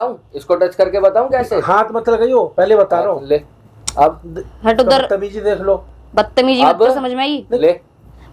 इसको टच करके बताऊं कैसे? हाथ मत लगाइयो, पहले बता रहा हूँ। ले अब हट उधर। बदतमीजी देख लो। बदतमीजी मत कर, समझ में आई? ले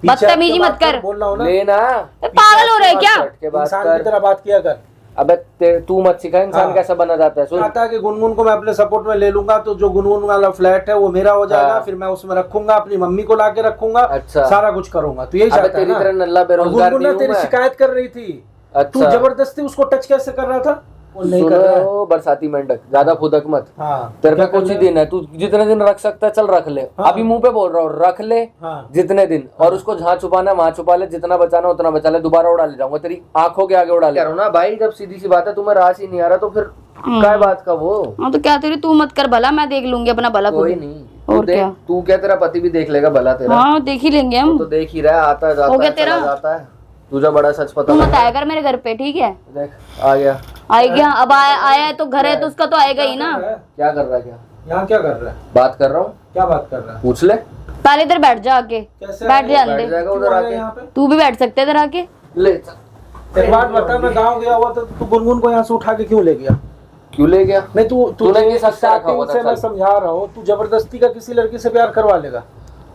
बदतमीजी मत कर। बोल रहा हूँ ना, लेना। पागल हो रहा है क्या? इंसान की तरह बात किया कर। अबे तू मत सिखा इंसान कैसा बना जाता है। सुन, आता है कि गुनगुन को मैं अपने सपोर्ट में ले लूंगा तो जो गुनगुन वाला फ्लैट है वो मेरा हो जाएगा, फिर मैं उसमें रखूंगा, अपनी मम्मी को लाके रखूंगा। अच्छा, सारा कुछ करूंगा। तो यही चाहता है तेरी ना? तरह नल्ला बेरोजगार नहीं हूं तेरी मैं। शिकायत कर रही थी। तू जबरदस्ती उसको टच कैसे कर रहा था? वो नहीं कर रहा है। बरसाती मेंढक, ज्यादा फुदक मत। हाँ, तेरे पे कुछ ही दिन है, तू जितने दिन रख सकता है चल रख ले। हाँ। अभी मुंह पे बोल रहा हूँ, रख ले। हाँ। जितने दिन, और उसको जहाँ छुपाना है वहां छुपा ले, जितना बचाना उतना बचा ले। दोबारा उड़ा ले जाऊंगा, तेरी आंखों के आगे उड़ा ले ना भाई। जब सीधी सी बात है, तुम्हें रास ही नहीं आ रहा तो फिर क्या बात का वो। हाँ तो क्या तेरी, तू मत कर भला, मैं देख लूंगी अपना भला। कोई नहीं, और क्या? तू क्या, तेरा पति भी देख लेगा भला तेरा। हाँ देख ही लेंगे हम। तो देख ही रहा है, आता है जाता हो गया है, तेरा? चला जाता है। तुझे बड़ा सच पता तू मत आया कर मेरे घर पे, ठीक है? देख आ गया। आएगा, अब आया है तो घर है तो उसका तो आएगा ही ना। क्या क्या कर रहा है? क्या यहाँ क्या कर रहा है? बात कर रहा हूँ। क्या बात कर रहा है? पूछ ले। पहले इधर बैठ जा आके, बैठ जा बैठ जाएगा उधर आके। तू भी बैठ सकते इधर आके। ले एक बात बता, मैं गाँव गया हुआ तो तू गुनगुन को यहाँ से उठा के क्यों ले गया? क्यों ले गया? नहीं तूने ये सच रखा हुआ था। से मैं समझा रहा हूँ, तू जबरदस्ती का किसी लड़की से प्यार करवा लेगा?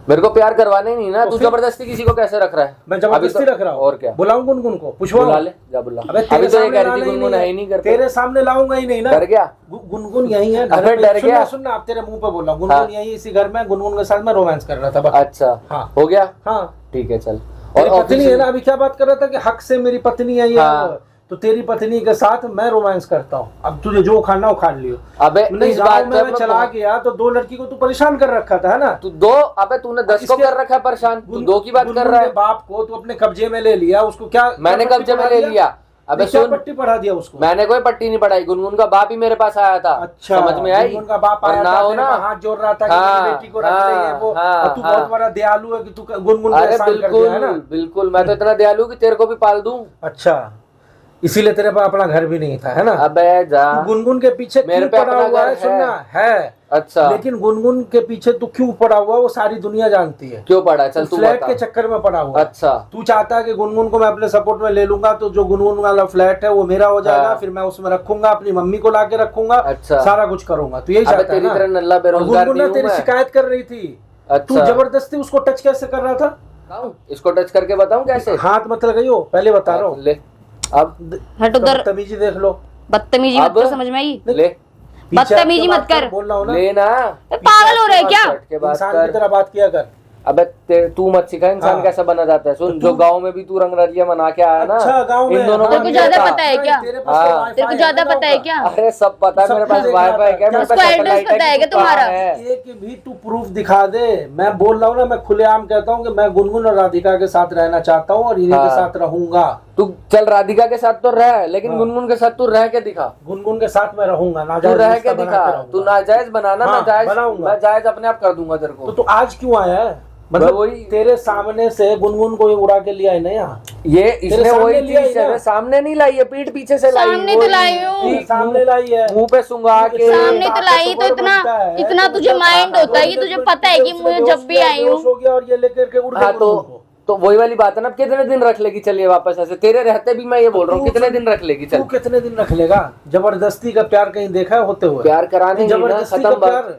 मेरे को प्यार करवाने नहीं ना, तू जबरदस्ती किसी को कैसे रख रहा है? मैं जबरदस्ती रख रहा हूँ। और क्या? बुलाऊं गुनगुन को, बुला ले, जा बुला। अबे अभी तो ये कह रही थी गुनगुन है ही नहीं घर पे। तेरे सामने लाऊंगा ही नहीं ना। डर गया? गुनगुन यही है। अबे डर गया? सुनना, आप तेरे मुंह पे बोला, गुनगुन यही इसी घर में, गुनगुन के साथ मैं रोमांस कर रहा था। अच्छा, हाँ हो गया। हाँ ठीक है चल। और पत्नी है ना, अभी क्या बात कर रहा था कि हक से मेरी पत्नी है ये। तो तेरी पत्नी के साथ मैं रोमांस करता हूँ। अब तुझे जो खाना हो खा लियो। अबे इस बात में मैं चला गया तो 2 लड़की को तू परेशान कर रखा था, है ना? तू 2, अबे तूने 10 को कर रखा है परेशान। तू 2 की बात कर रहा है। बाप को तू अपने कब्जे में ले लिया, उसको क्या मैंने कब्जे में ले लिया? अबे सुन, पट्टी पढ़ा दिया उसको? मैंने कोई पट्टी नहीं पढ़ाई। गुनगुन का बाप ही मेरे पास आया था। अच्छा, समझ में आई? गुनगुन का बाप आया ना था, हो तेरे ना, को हाथ जोड़ रहा था कि मेरी बेटी को रख ले ये वो। और तू बहुत बड़ा दयालु है कि तू गुनगुन का एहसान कर दिया, है ना? बिल्कुल, मैं तो इतना दयालु कि तेरे को भी पाल दूं। अच्छा, इसीलिए तेरे पास अपना घर भी नहीं था, है ना? अबे जा। गुनगुन के पीछे मेरे क्यों पे पड़ा अपना हुआ घर है? सुनना है। अच्छा, लेकिन गुनगुन के पीछे तू क्यों पड़ा हुआ वो सारी दुनिया जानती है। क्यों पड़ा है? चल तू फ्लैट बता। के चक्कर में पड़ा हुआ। अच्छा, तू चाहता है कि गुनगुन को मैं अपने सपोर्ट में ले लूंगा तो जो गुनगुन वाला फ्लैट है वो मेरा हो जाएगा, फिर मैं उसमें रखूंगा, अपनी मम्मी को लाके रखूंगा। अच्छा, सारा कुछ करूंगा। तो यही चाहता है ना? तेरी तरह नल्ला बेरोजगार नहीं हूं मैं। तेरी शिकायत कर रही थी। तू जबरदस्ती उसको टच कैसे कर रहा था? इसको टच करके बताऊं कैसे? हाथ मत लगाइयो, पहले बता रहा हूँ। ले अब हट उधर। बदतमीजी देख लो। बदतमीजी मत कर, समझ में आई? ले बदतमीजी मत कर। बोल रहा हूँ ना, लेना। पागल हो रहा है क्या? इंसान की तरह बात किया कर। अबे तू मत सिखा इंसान कैसा बना जाता है। सुन, जो गांव में भी तू रंगरलिया मना के आया ना। अच्छा, गांव में इन दोनों तेरे को ज्यादा पता है क्या? तेरे को ज्यादा पता है क्या? अरे सब पता है, मेरे पास वाईफाई है, मेरे पास एड्रेस पता है क्या तुम्हारा? एक भी तू प्रूफ दिखा दे। मैं बोल रहा हूँ ना, मैं खुलेआम कहता हूँ कि मैं गुनगुन और राधिका के साथ रहना चाहता हूँ और इन्हीं के साथ रहूंगा। तू चल राधिका के साथ तो रह, लेकिन गुनगुन के साथ तू रह के दिखा। गुनगुन के साथ मैं रहूंगा, तू रह के दिखा। तू नाजायज बनाना, नाजायज मैं जायज अपने आप कर दूंगा तेरे को। तो तू आज क्यों आया है? मतलब वही तेरे सामने से गुनगुन को उड़ा के लिया है ना यहाँ? ये इसने वही चीज है, सामने नहीं लाई है, पीठ पीछे से लाई। सामने तो लाई हूँ, सामने लाई है, मुंह पे सुंगा के। सामने तो लाई। तो इतना तुझे माइंड होता है कि तुझे पता है कि मुझे जब भी आई हूँ और ये लेकर के उड़ गया। तो वही वाली बात है ना। कितने दिन रख लेगी? चलिए वापस ऐसे तेरे रहते भी मैं ये बोल रहा हूँ, कितने दिन रख लेगी? चल कितने दिन रख लेगा? जबरदस्ती का प्यार कहीं देखा है होते हुए? प्यार कराने जबरदस्ती का प्यार,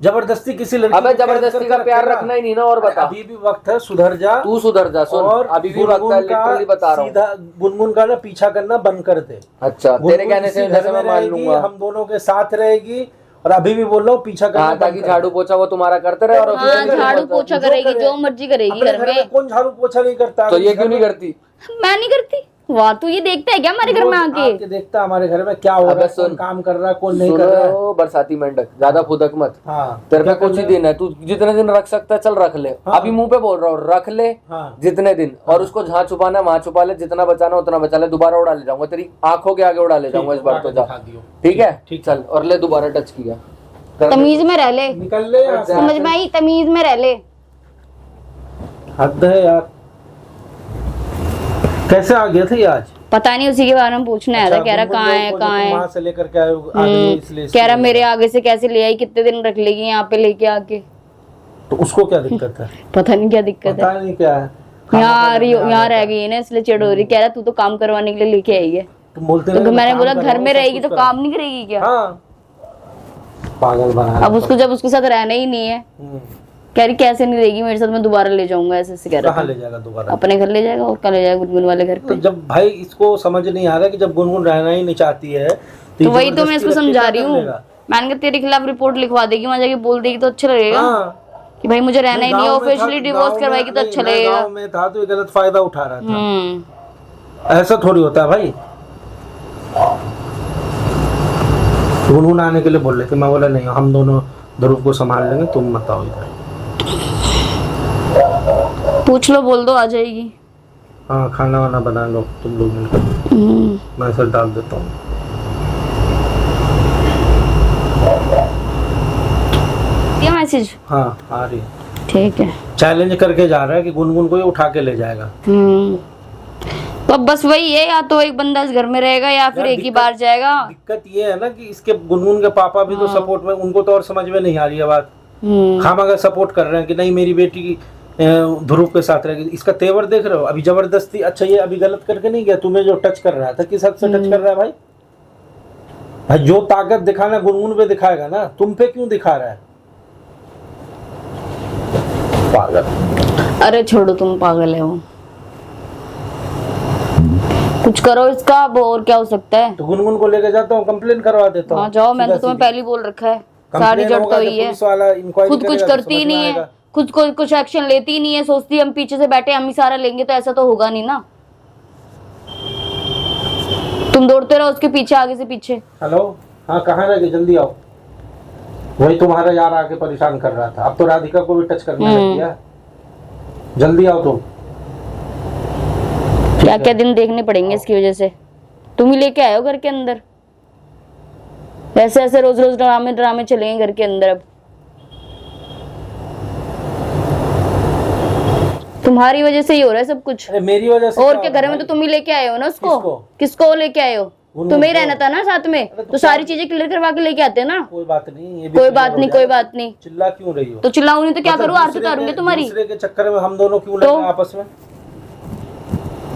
जबरदस्ती किसी लड़की। अबे जबरदस्ती का प्यार रखना ही नहीं ना। और बता, अभी भी वक्त है, सुधर जा। तू सुधर जा। सुन, और अभी भी वक्त है, लिटरली बता रहा हूँ। सीधा गुनगुन का ना पीछा करना बंद कर दे। अच्छा, तेरे कहने से जैसे मैं मान लूंगा, हम दोनों के साथ रहेगी। और अभी भी बोल रहा हूँ, पीछा करना ताकि झाड़ू पोछा वो तुम्हारा करते रहे। और झाड़ू पोछा करेगी, जो मर्जी करेगी घर में। कौन झाड़ू पोछा नहीं करता? तो ये क्यों नहीं करती? मैं नहीं करती। वाह, तू ये देखता है क्या हमारे घर में आके? देखता हमारे घर में क्या हो रहा है, कौन काम कर रहा है, कौन नहीं कर रहा है। बरसाती मेंढक, ज्यादा फुदक मत। हाँ, तेरे पे कुछ ही दिन है, तू जितने दिन रख सकता है चल रख ले। अभी मुंह पे बोल रहा हूँ, रख ले जितने दिन, और उसको जहाँ छुपाना है वहां छुपा ले, जितना बचाना उतना बचा ले। दोबारा उड़ा ले जाऊंगा, तेरी आंखों के आगे उड़ा ले जाऊंगा इस बार तो। जा, ठीक है? ठीक, चल। और ले, दोबारा टच किया। तमीज में रह ले, निकल ले, समझ में आई? तमीज में रह ले। हद है यार, कैसे आ गया था आज? पता नहीं, उसी के बारे में पूछने आया था। कह रहा कहाँ है, कहाँ है? वहां से लेकर के आए इसलिए कह रहा मेरे आगे से कैसे ले आई, कितने दिन रख लेगी यहाँ पे लेके आके। तो उसको क्या दिक्कत है? पता नहीं क्या दिक्कत है, पता नहीं क्या है। यहाँ रह गई है ना, इसलिए चिढ़ हो रही। कह रहा तू तो काम करवाने के लिए लेके आई है। तुम बोलते तो रहे, मैंने काम बोला कर घर रहा हूँ, में सब रहेगी कुछ तो कर रहा काम नहीं करेगी क्या? हूँ। हाँ, पागल बना अब उसको जब उसके साथ रहना ही नहीं है, कह रही कैसे नहीं रहेगी मेरे साथ, मैं दोबारा ले जाऊंगा, ऐसे ऐसे कह रहा कहाँ था। ले जाएगा दोबारा? अपने घर ले जाएगा और कहाँ ले जाएगा? गुनगुन वाले घर तो पे। जब भाई इसको समझ नहीं आ रहा कि जब गुनगुन रहना ही नहीं चाहती है तो वही तो मैं जबरदस्ती इसको रख के समझा क्या रही कर हूँ। लेगा? मैंने कहा तेरे खिलाफ रिपोर्ट लिखवा देगी, वहां जाके बोल देगी तो अच्छा लगेगा हाँ, कि भाई मुझे रहना ही नहीं है, गाँव में था, ऑफिशियली डिवोर्स गाँव करवाएगी में- तो नहीं, अच्छा मैं लगेगा। गाँव में था तो ये गलत फायदा उठा रहा था। हम्म। ऐसा थोड़ी होता है भाई। गुनगुन आने के लिए बोल रहे थे, मैं बोला नहीं, हम दोनों ध्रुव को संभाल लेंगे, तुम मत आओ इधर। पूछ लो, बोल दो आ जाएगी। हाँ, खाना वाना बना लो तुम लोग मिलकर, मैं सर डाल देता हूँ। दिया मैसेज? हाँ, आ रही है। ठीक है। चैलेंज करके जा रहा है कि गुनगुन को ये उठा के ले जाएगा। तो अब बस वही है, या तो एक बंदा इस घर में रहेगा या फिर यार, एक ही बार जाएगा। दिक्कत ये है ना कि इसके गुनगुन के पापा भी तो सपोर्ट में, उनको तो और समझ में नहीं आ रही है बात। खामखा सपोर्ट कर रहे हैं कि नहीं मेरी बेटी ध्रुव के साथ रहेगी। इसका तेवर देख रहे हो, अभी जबरदस्ती। अच्छा, ये अभी गलत करके नहीं गया, तुम्हें जो टच कर रहा था किस हद से टच कर रहा है भाई? भाई जो ताकत दिखाना गुनगुन पे दिखाएगा ना, तुम पे क्यों दिखा रहा है? पागल। अरे छोड़ो, तुम पागल है वो। कुछ करो इसका, अब और क्या हो सकता है? तो गुनगुन को लेके जाता हूँ, कंप्लेन करवा देता हूँ। हाँ जाओ, मैंने तो तुम्हें पहले ही बोल रखा है, सारी जड़ तो ही है। खुद कुछ करती ही नहीं है, खुद को कुछ एक्शन लेती ही नहीं है, सोचती हम पीछे से बैठे हम ही सारा लेंगे, तो ऐसा तो होगा नहीं ना। तुम दौड़ते रहो उसके पीछे, आगे से पीछे। हेलो, हाँ कहाँ रह गए? जल्दी आओ। वही तुम्हारा यार आके परेशान कर रहा था, अब तो राधिका को भी टच करने लग गया। जल्दी आओ तुम। क्या क्या दिन देखने पड़ेंगे इसकी वजह से। तुम ही लेके आए हो घर के अंदर, ऐसे ऐसे रोज रोज ड्रामे ड्रामे चलेंगे घर के अंदर। अब तुम्हारी वजह से ही हो रहा है सब कुछ। अरे मेरी वजह से और क्या, घर में तो तुम ही लेके आए हो ना उसको। किसको? किसको लेके आए हो? तुम्हें ही रहना था ना साथ में, तो सारी चीजें क्लियर करवा के लेके आते ना। कोई बात नहीं, ये भी कोई बात नहीं, कोई बात नहीं। चिल्ला क्यों रही हो? तो चिल्लाऊं नहीं तो क्या मतलब करूँ? आरती उतारूंगी तुम्हारी। दूसरे के चक्कर में हम दोनों क्यों लड़ रहे हैं आपस में?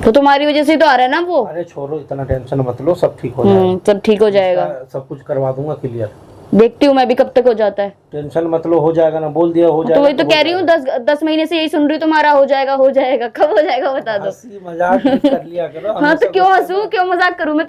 तो तुम्हारी वजह से ही तो आ रहा है ना वो। अरे छोड़ो, इतना टेंशन मत लो, सब ठीक हो जाएगा। सब ठीक हो जाएगा, सब कुछ करवा दूंगा क्लियर। देखती हूँ मैं भी कब तक हो जाता है। टेंशन मत लो, हो जाएगा ना, बोल दिया हो जाएगा। तो वही तो कह रही हूँ, 10 महीने से यही सुन रही हूँ तुम्हारा हो जाएगा हो जाएगा। कब हो जाएगा बता दो। हंसी मजाक कर लिया करो। हाँ तो क्यों हंसू, क्यों मजाक करूँ मैं?